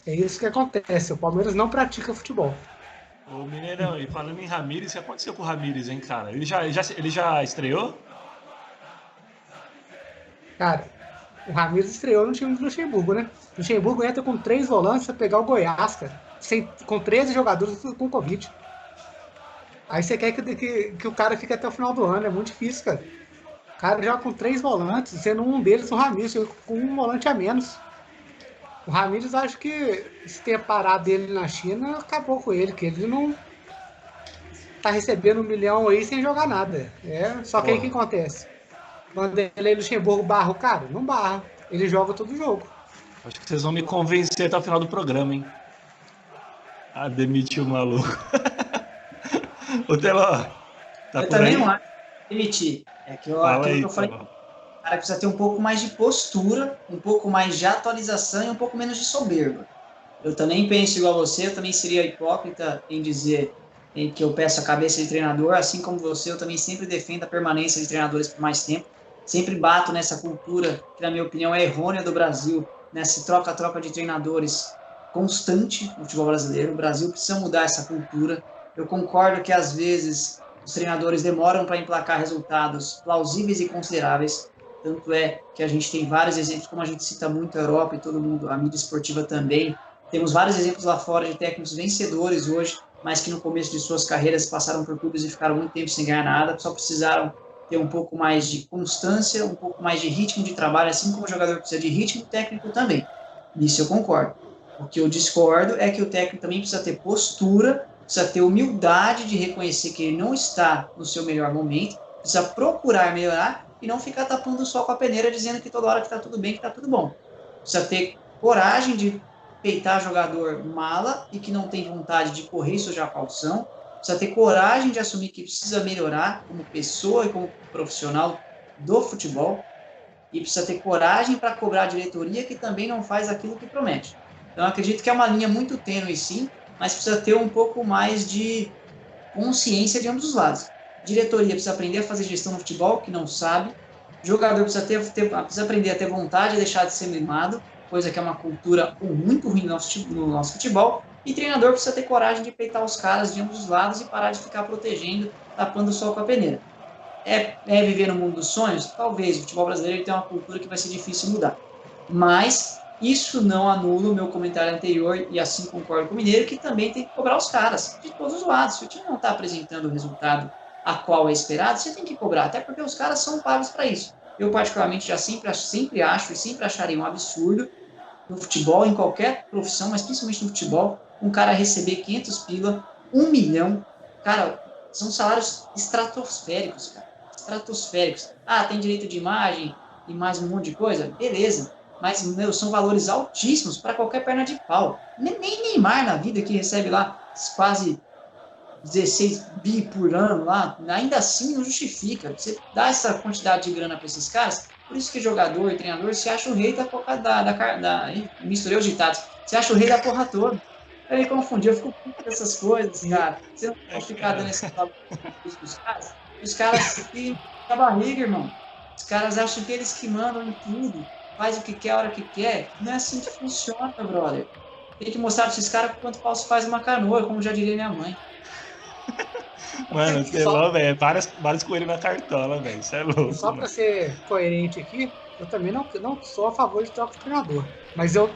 É isso que acontece. O Palmeiras não pratica futebol. Ô Mineirão, e falando em Ramires, o que aconteceu com o Ramires, hein, cara? Ele já estreou? Cara, o Ramires estreou no time do Luxemburgo, né? O Luxemburgo entra com 3 volantes para pegar o Goiás, cara. Com 13 jogadores com Covid. Aí você quer que o cara fique até o final do ano. É muito difícil, cara. O cara joga com 3 volantes, sendo um deles o Ramires, com um volante a menos. O Ramires, acho que se ter parado dele na China, acabou com ele, que ele não tá recebendo 1 milhão aí sem jogar nada. Só que aí o que acontece? Vanderlei Luxemburgo barra o cara? Não barra. Ele joga todo jogo. Acho que vocês vão me convencer até o final do programa, hein? A demitir o maluco. Ô, Teló, tá Eu por também aí? não acho demitir. É que Fala aí, eu falei, Teló. o cara precisa ter um pouco mais de postura, um pouco mais de atualização e um pouco menos de soberba. Eu também penso igual a você, eu também seria hipócrita em dizer que eu peço a cabeça de treinador, assim como você, eu também sempre defendo a permanência de treinadores por mais tempo, sempre bato nessa cultura, que na minha opinião é errônea do Brasil, nessa troca-troca de treinadores constante no futebol brasileiro. O Brasil precisa mudar essa cultura. Eu concordo que às vezes os treinadores demoram para emplacar resultados plausíveis e consideráveis, tanto é que a gente tem vários exemplos, como a gente cita muito a Europa e todo mundo, a mídia esportiva também. Temos vários exemplos lá fora de técnicos vencedores hoje, mas que no começo de suas carreiras passaram por clubes e ficaram muito tempo sem ganhar nada, só precisaram ter um pouco mais de constância, um pouco mais de ritmo de trabalho, assim como o jogador precisa de ritmo técnico também. Nisso eu concordo. O que eu discordo é que o técnico também precisa ter postura, precisa ter humildade de reconhecer que ele não está no seu melhor momento, precisa procurar melhorar e não ficar tapando o sol com a peneira dizendo que toda hora que está tudo bem, que está tudo bom. Precisa ter coragem de peitar jogador mala e que não tem vontade de correr e sujar calção. Precisa ter coragem de assumir que precisa melhorar como pessoa e como profissional do futebol. E precisa ter coragem para cobrar a diretoria que também não faz aquilo que promete. Então, eu acredito que é uma linha muito tênue, sim, mas precisa ter um pouco mais de consciência de ambos os lados. Diretoria precisa aprender a fazer gestão no futebol, que não sabe. Jogador precisa aprender a ter vontade de deixar de ser mimado, coisa que é uma cultura muito ruim no nosso futebol. E treinador precisa ter coragem de peitar os caras de ambos os lados e parar de ficar protegendo, tapando o sol com a peneira. É viver no mundo dos sonhos? Talvez. O futebol brasileiro tem uma cultura que vai ser difícil mudar. Mas isso não anula o meu comentário anterior, e assim concordo com o Mineiro, que também tem que cobrar os caras, de todos os lados. Se o time não está apresentando o resultado a qual é esperado, você tem que cobrar, até porque os caras são pagos para isso. Eu, particularmente, já sempre acho e sempre acharia um absurdo no futebol, em qualquer profissão, mas principalmente no futebol, um cara receber 500 pila, 1 milhão, cara, são salários estratosféricos, cara, estratosféricos. Ah, tem direito de imagem e mais um monte de coisa, beleza, mas, meu, são valores altíssimos para qualquer perna de pau. Nem Neymar na vida, que recebe lá quase 16 bi por ano lá, ainda assim não justifica. Você dá essa quantidade de grana para esses caras, por isso que jogador e treinador se acha o rei da porra misturei os ditados, se acha o rei da porra toda. Eu me confundi, eu fico com essas coisas, cara. Você não pode ficar dando esse valor pros caras. Os caras ficam com a barriga, irmão. Os caras acham que eles que mandam em tudo, faz o que quer, a hora que quer. Não é assim que funciona, brother. Tem que mostrar para esses caras quanto pau se faz uma canoa, como já diria minha mãe. Mano, Teló, velho, vários coelhos na cartola, velho. Isso é louco. Só para ser coerente aqui, eu também não sou a favor de troca de treinador. Mas eu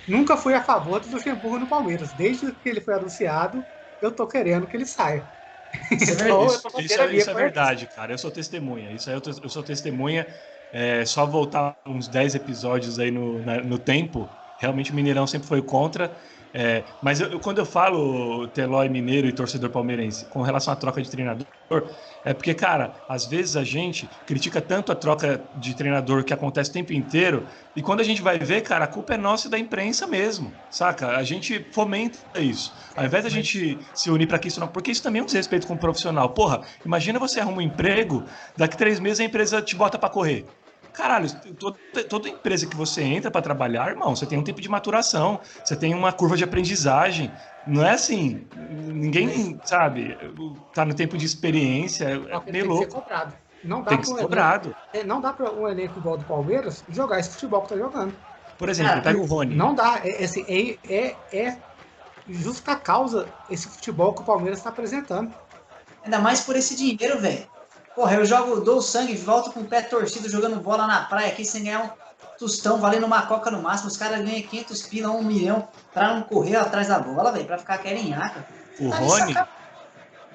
nunca fui a favor do Luxemburgo no Palmeiras. Desde que ele foi anunciado, eu tô querendo que ele saia. Então, isso é verdade, cara. Eu sou testemunha. Eu sou testemunha. Só voltar uns 10 episódios aí no tempo, realmente o Mineirão sempre foi contra. Mas quando eu falo Teló e Mineiro e torcedor palmeirense com relação à troca de treinador, é porque, cara, às vezes a gente critica tanto a troca de treinador que acontece o tempo inteiro, e quando a gente vai ver, cara, a culpa é nossa e da imprensa mesmo, saca? A gente fomenta isso. Ao invés da gente se unir para que isso não... Porque isso também é um desrespeito com o profissional. Porra, imagina você arruma um emprego, daqui 3 meses a empresa te bota para correr. Caralho, toda empresa que você entra para trabalhar, irmão, você tem um tempo de maturação, você tem uma curva de aprendizagem. Não é assim, ninguém, sabe, tá no tempo de experiência, é Ele meio tem que ser louco. cobrado. Não dá Tem que para ser um elenco. cobrado. Não dá para um elenco igual do Palmeiras jogar esse futebol que tá jogando. Por exemplo, Cara, pega o Rony. Não dá. Assim, é justa causa esse futebol que o Palmeiras está apresentando. ainda mais por esse dinheiro, velho. Porra, eu jogo, dou sangue, volto com o pé torcido, jogando bola na praia aqui, sem ganhar um tostão, valendo uma coca no máximo. Os caras ganham 500 pila, 1 milhão, pra não correr atrás da bola, velho, pra ficar querenhaca. O Tá de Rony, sacanagem.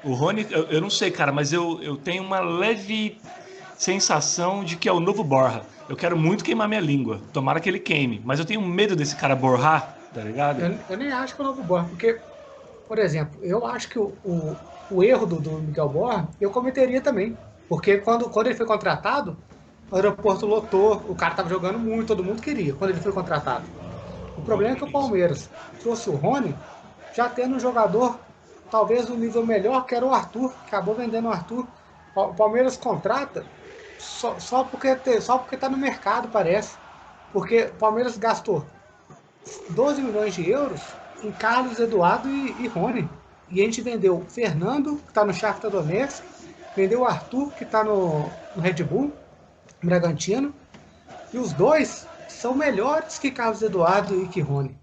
o Rony, eu não sei, cara, mas eu tenho uma leve sensação de que é o novo Borja. Eu quero muito queimar minha língua. Tomara que ele queime. Mas eu tenho medo desse cara borrar, tá ligado? Eu nem acho que é o novo Borja, porque, por exemplo, eu acho que o erro do Miguel Borja eu cometeria também. Porque quando ele foi contratado, o aeroporto lotou, o cara tava jogando muito, todo mundo queria, quando ele foi contratado. O problema é que o Palmeiras trouxe o Rony, já tendo um jogador, talvez um nível melhor, que era o Arthur, acabou vendendo o Arthur. O Palmeiras contrata só porque tá no mercado, parece. Porque o Palmeiras gastou 12 milhões de euros em Carlos Eduardo e Rony. E a gente vendeu o Fernando, que está no Shakhtar Donetsk, vendeu o Arthur, que está no Red Bull, Bragantino. E os dois são melhores que Carlos Eduardo e que Rony.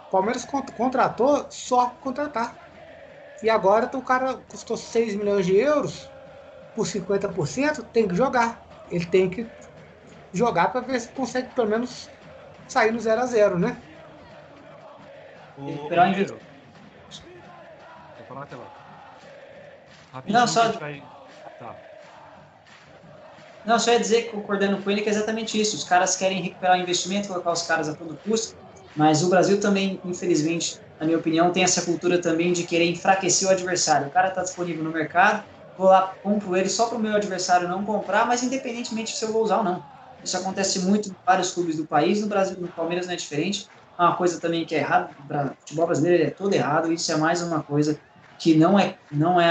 O Palmeiras contratou só para contratar. E agora o cara custou 6 milhões de euros por 50%, tem que jogar. Ele tem que jogar para ver se consegue pelo menos sair no 0-0, né? Recuperar o Mineiro. Vou falar até lá. Rapidinho Não, só- que a gente vai... Tá. Não, só ia dizer, concordando com ele, que é exatamente isso. Os caras querem recuperar o investimento, colocar os caras a todo custo, mas o Brasil também, infelizmente, na minha opinião, tem essa cultura também de querer enfraquecer o adversário. O cara está disponível no mercado, vou lá, compro ele só para o meu adversário não comprar, mas independentemente se eu vou usar ou não. Isso acontece muito em vários clubes do país, no Brasil, no Palmeiras não é diferente. É uma coisa também que é errada, o futebol brasileiro é todo errado, isso é mais uma coisa que não é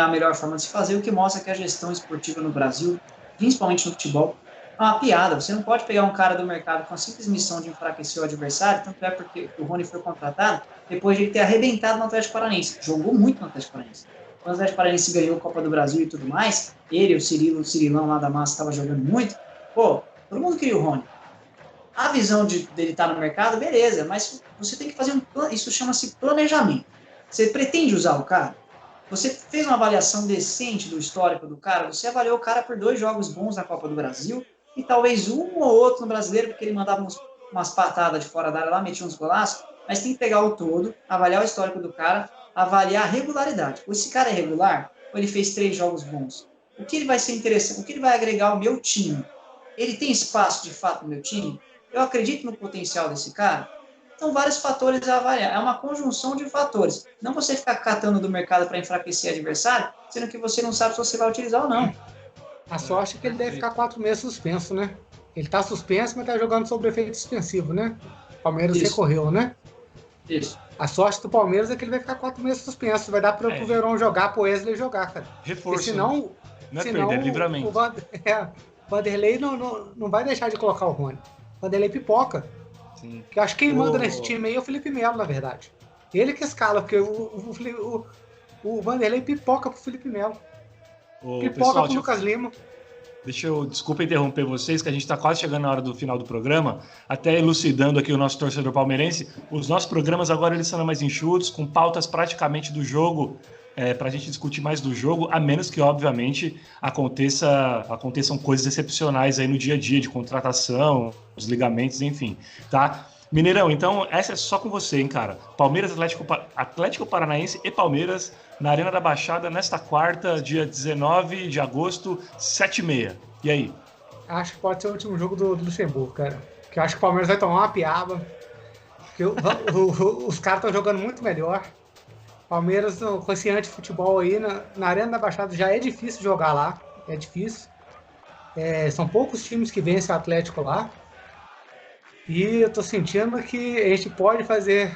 a melhor forma de se fazer, o que mostra que a gestão esportiva no Brasil, principalmente no futebol, é uma piada. Você não pode pegar um cara do mercado com a simples missão de enfraquecer o adversário, tanto é porque o Rony foi contratado depois de ele ter arrebentado no Atlético Paranaense. Jogou muito no Atlético Paranaense. Quando o Atlético Paranaense ganhou a Copa do Brasil e tudo mais, ele, o Cirilão lá da massa, estava jogando muito. Pô, todo mundo queria o Rony. A visão dele estar no mercado, beleza, mas você tem que fazer um plano, isso chama-se planejamento. Você pretende usar o cara? Você fez uma avaliação decente do histórico do cara? Você avaliou o cara por 2 jogos bons na Copa do Brasil e talvez um ou outro no Brasileiro, porque ele mandava umas patadas de fora da área lá, metia uns golaços, mas tem que pegar o todo, avaliar o histórico do cara, avaliar a regularidade. Ou esse cara é regular, ou ele fez 3 jogos bons. O que ele vai ser interessante? O que ele vai agregar ao meu time? Ele tem espaço de fato no meu time? Eu acredito no potencial desse cara? São vários fatores a avaliar. É uma conjunção de fatores. Não você ficar catando do mercado para enfraquecer o adversário, sendo que você não sabe se você vai utilizar ou não. A sorte é que ele deve ficar 4 meses suspenso, né? Ele tá suspenso, mas tá jogando sob efeito suspensivo, né? O Palmeiras Isso. recorreu, né? Isso. A sorte do Palmeiras é que ele vai ficar 4 meses suspenso. Vai dar pro Verón jogar, pro Wesley jogar, cara. Reforço. Porque senão, Não é perder, é livramento. O Vanderlei não vai deixar de colocar o Rony. O Vanderlei pipoca. Sim. Que eu acho que quem manda nesse time aí é o Felipe Melo, na verdade. Ele que escala, porque o Vanderlei pipoca pro Felipe Melo. Pipoca pessoal, pro Lucas Lima. Desculpa interromper vocês, que a gente está quase chegando na hora do final do programa, até elucidando aqui o nosso torcedor palmeirense. Os nossos programas agora eles são mais enxutos, com pautas praticamente do jogo, para a gente discutir mais do jogo, a menos que, obviamente, aconteçam coisas excepcionais aí no dia a dia, de contratação, os ligamentos, enfim, tá? Mineirão, então essa é só com você, hein, cara? Palmeiras, Atlético Paranaense e Palmeiras na Arena da Baixada nesta quarta, dia 19 de agosto, 7h30. E aí? Acho que pode ser o último jogo do Luxemburgo, cara. Que eu acho que o Palmeiras vai tomar uma piaba. Os caras estão jogando muito melhor. Palmeiras, com esse anti-futebol aí, na Arena da Baixada já é difícil jogar lá. É difícil. São poucos times que vencem o Atlético lá. E eu tô sentindo que a gente pode fazer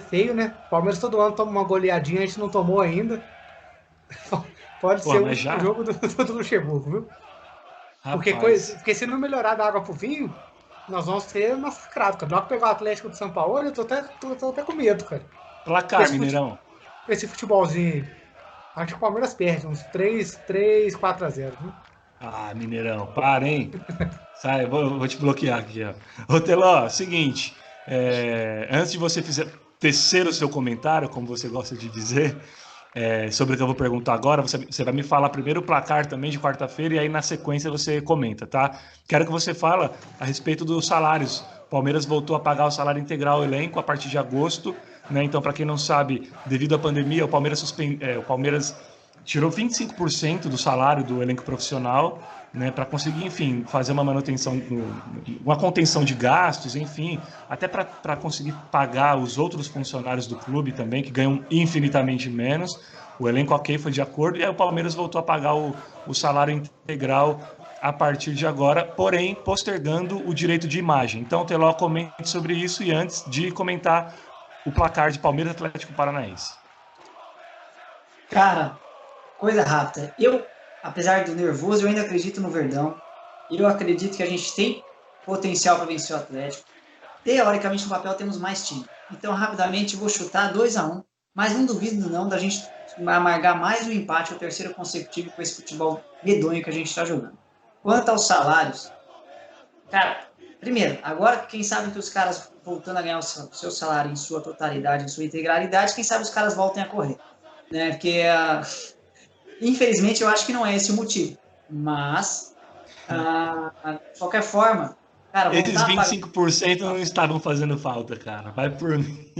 feio, né? O Palmeiras todo ano toma uma goleadinha, a gente não tomou ainda. Pode ser o último jogo do Luxemburgo, viu? Porque se não melhorar da água pro vinho, nós vamos ser massacrados, cara. Nós pegar o Atlético de São Paulo, eu tô até com medo, cara. Placar, Mineirão. Esse futebolzinho. Acho que o Palmeiras perde uns 4-0. Viu? Ah, Mineirão, para, hein? Sai, vou te bloquear aqui, ó. Ô, Teló, seguinte, antes de você tecer o seu comentário, como você gosta de dizer, sobre o que eu vou perguntar agora, você vai me falar primeiro o placar também de quarta-feira e aí na sequência você comenta, tá? Quero que você fale a respeito dos salários. O Palmeiras voltou a pagar o salário integral ao elenco a partir de agosto, né? Então, para quem não sabe, devido à pandemia, o Palmeiras tirou 25% do salário do elenco profissional, né, para conseguir, enfim, fazer uma manutenção, uma contenção de gastos, enfim, até para conseguir pagar os outros funcionários do clube também, que ganham infinitamente menos. O elenco, ok, foi de acordo, e aí o Palmeiras voltou a pagar o salário integral a partir de agora, porém postergando o direito de imagem. Então, Teló, comente sobre isso e antes de comentar o placar de Palmeiras Atlético Paranaense. Cara, coisa rápida. Eu, apesar do nervoso, eu ainda acredito no Verdão. Eu acredito que a gente tem potencial para vencer o Atlético. Teoricamente, no papel, temos mais time. Então, rapidamente, vou chutar 2-1. Mas não duvido não da gente amargar mais um empate, o terceiro consecutivo, com esse futebol medonho que a gente está jogando. Quanto aos salários, cara, primeiro, agora quem sabe que os caras voltando a ganhar o seu salário em sua totalidade, em sua integralidade, quem sabe os caras voltem a correr. Né? Porque, infelizmente, eu acho que não é esse o motivo. Mas, de qualquer forma, cara, esses 25% não estavam fazendo falta, cara. Vai por mim.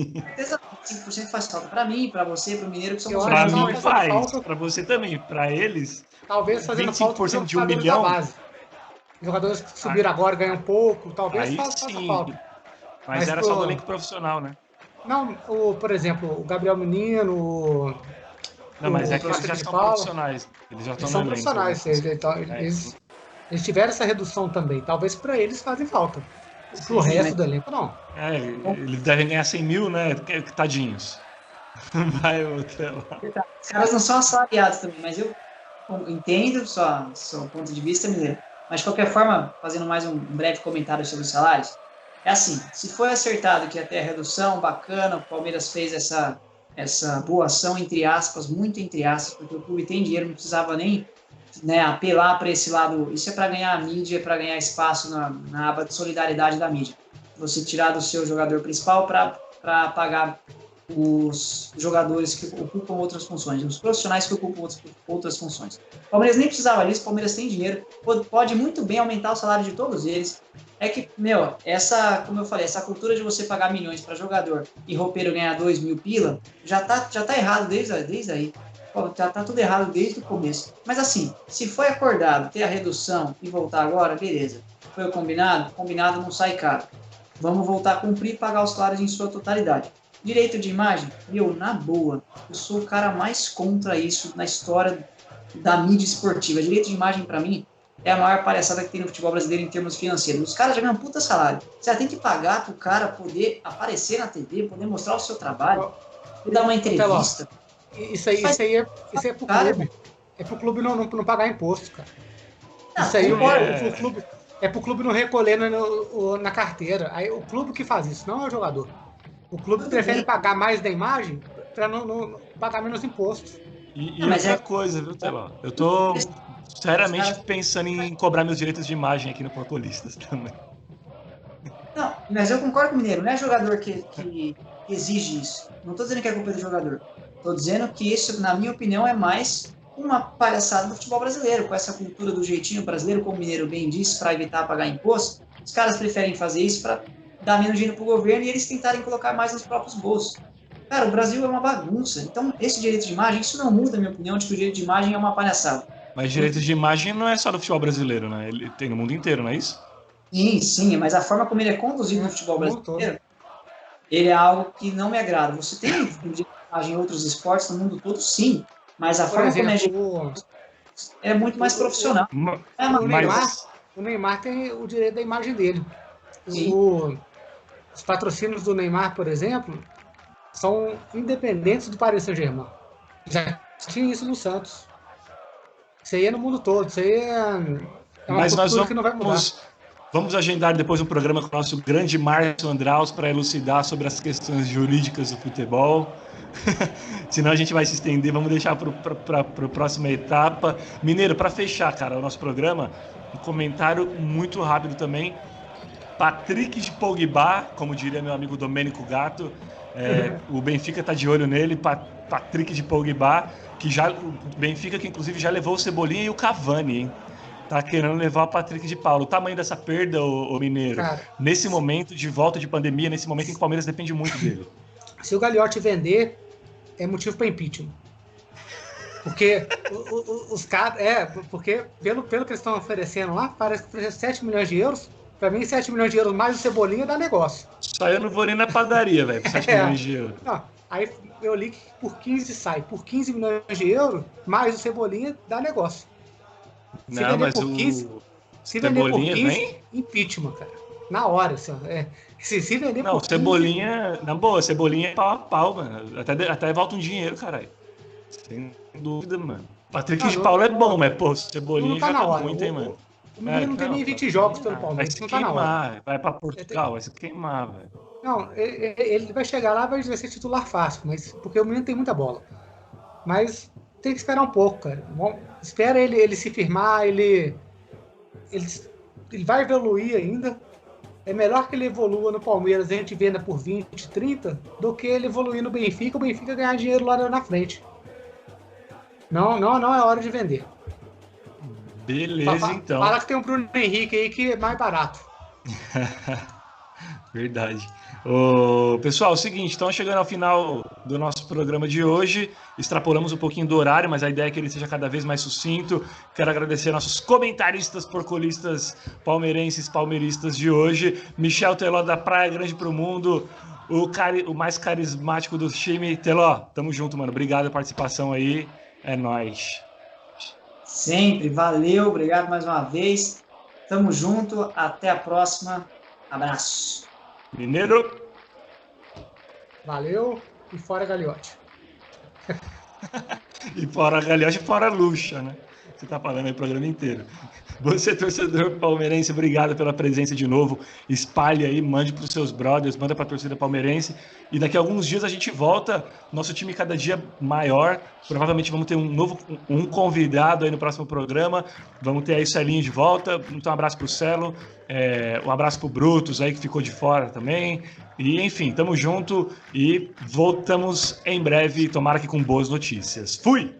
5% faz falta para mim, para você, para o Mineiro, que somos Para mim faz, para você também, para eles. Talvez fazendo 25% de 1 milhão. Base. Jogadores que subiram agora ganham pouco, talvez faça falta. Mas era só do elenco profissional, né? Não, por exemplo, o Gabriel Menino, não, mas é que eles já são profissionais. Eles já estão no elenco. Profissionais. Eles tiveram essa redução também. Talvez para eles fazem falta. Pro resto do elenco, não. Eles devem ganhar 100 mil, né? Tadinhos. Vai, outro. Os caras não são assalariados também, mas eu entendo seu ponto de vista, Mineiro. Mas, de qualquer forma, fazendo mais um breve comentário sobre os salários, é assim, se foi acertado que até a redução, bacana, o Palmeiras fez essa boa ação, entre aspas, muito entre aspas, porque o clube tem dinheiro, não precisava nem, né, apelar para esse lado. Isso é para ganhar mídia, para ganhar espaço na aba de solidariedade da mídia. Você tirar do seu jogador principal para pagar os jogadores que ocupam outras funções, os profissionais que ocupam outras funções. O Palmeiras nem precisava disso, o Palmeiras tem dinheiro, pode muito bem aumentar o salário de todos eles. É que, como eu falei, essa cultura de você pagar milhões para jogador e roupeiro ganhar 2 mil pila, já tá errado desde aí. Tá tudo errado desde o começo. Mas assim, se foi acordado ter a redução e voltar agora, beleza. Foi o combinado? Combinado não sai caro. Vamos voltar a cumprir e pagar os salários em sua totalidade. Direito de imagem? Na boa. Eu sou o cara mais contra isso na história da mídia esportiva. Direito de imagem, para mim, é a maior palhaçada que tem no futebol brasileiro em termos financeiros. Os caras já ganham puta salário. Você tem que pagar pro cara poder aparecer na TV, poder mostrar o seu trabalho, poder dar uma entrevista. Isso aí é pro clube. É pro clube não pagar imposto, cara. Isso aí é pro clube não recolher na carteira. Aí o clube que faz isso, não é o jogador. O clube prefere pagar mais da imagem para não pagar menos impostos. E outra coisa, viu, Teló? Eu tô seriamente pensando em cobrar meus direitos de imagem aqui no Porcolistas também. Não, mas eu concordo com o Mineiro. Não é jogador que exige isso. Não tô dizendo que é culpa do jogador. Tô dizendo que isso, na minha opinião, é mais uma palhaçada do futebol brasileiro, com essa cultura do jeitinho brasileiro, como o Mineiro bem disse, para evitar pagar imposto. Os caras preferem fazer isso para dar menos dinheiro pro governo e eles tentarem colocar mais nos próprios bolsos. Cara, o Brasil é uma bagunça. Então, esse direito de imagem, isso não muda a minha opinião de que o direito de imagem é uma palhaçada. Mas direito de imagem não é só do futebol brasileiro, né? Ele tem no mundo inteiro, não é isso? Sim, mas a forma como ele é conduzido no futebol brasileiro, ele é algo que não me agrada. Você tem direito de imagem em outros esportes no mundo todo, sim, mas a forma como é muito mais profissional. O Neymar tem o direito da imagem dele. Os patrocínios do Neymar, por exemplo, são independentes do Paris Saint-Germain. Já tinha isso no Santos. Isso aí é no mundo todo. Isso aí É uma Mas nós cultura que não vai mudar. vamos agendar depois um programa com o nosso grande Márcio Andraus para elucidar sobre as questões jurídicas do futebol. Senão a gente vai se estender, vamos deixar para a próxima etapa. Mineiro, para fechar, cara, o nosso programa, um comentário muito rápido também. Patrick de Pogba, como diria meu amigo Domênico Gato, o Benfica tá de olho nele. Patrick de Pogba, o Benfica que inclusive já levou o Cebolinha e o Cavani, hein? Tá querendo levar o Patrick de Paulo. O tamanho dessa perda, o Mineiro, Cara, nesse momento de volta de pandemia, nesse momento em que o Palmeiras depende muito dele. Se o Gagliotti vender, é motivo para impeachment. Porque os caras. Porque pelo que eles estão oferecendo lá, parece que oferece 7 milhões de euros. Para mim, 7 milhões de euros mais o Cebolinha dá negócio. Só eu não vou nem na padaria, velho, por 7 milhões de euros. Não, aí eu li que por 15 sai. Por 15 milhões de euros, mais o Cebolinha dá negócio. Se Não, mas por 15, se vender por 15, vem? Impeachment, cara. Na hora, assim, se vender não, por 15... Cebolinha, na boa, Cebolinha é pau a pau, mano. Até volta um dinheiro, caralho. Sem dúvida, mano. Patrick de Paulo é bom, mas, pô, Cebolinha não tá na joga hora. muito, hein, mano. O menino não tem nem 20 jogos pelo Palmeiras, vai não se tá na hora. queimar, vai pra Portugal, vai se queimar, velho. Não, ele vai chegar lá e vai ser titular fácil, mas porque o menino tem muita bola. Mas tem que esperar um pouco, cara. Bom, espera ele se firmar, ele vai evoluir ainda. É melhor que ele evolua no Palmeiras e a gente venda por 20, 30, do que ele evoluir no Benfica, o Benfica ganhar dinheiro lá na frente. Não é hora de vender. Beleza, então. Fala que tem o Bruno Henrique aí que é mais barato. Verdade. Pessoal, é o seguinte, estamos chegando ao final do nosso programa de hoje. Extrapolamos um pouquinho do horário, mas a ideia é que ele seja cada vez mais sucinto. Quero agradecer nossos comentaristas, porcolistas, palmeiristas de hoje. Michel Teló, da Praia Grande pro Mundo, o mais carismático do time. Teló, tamo junto, mano. Obrigado pela participação aí. É nóis. Sempre, valeu, obrigado mais uma vez. Tamo junto, até a próxima. Abraço. Mineiro. Valeu e fora Gagliotti. E fora Gagliotti e fora Lucha, né? Você tá falando aí o programa inteiro. Você, torcedor palmeirense, obrigado pela presença de novo. Espalhe aí, mande para os seus brothers, manda para a torcida palmeirense. E daqui a alguns dias a gente volta, nosso time cada dia maior. Provavelmente vamos ter um convidado aí no próximo programa. Vamos ter aí o Celinho de volta. Então, um abraço para o Celo, um abraço para o Brutus aí que ficou de fora também. E enfim, tamo junto e voltamos em breve, tomara que com boas notícias. Fui!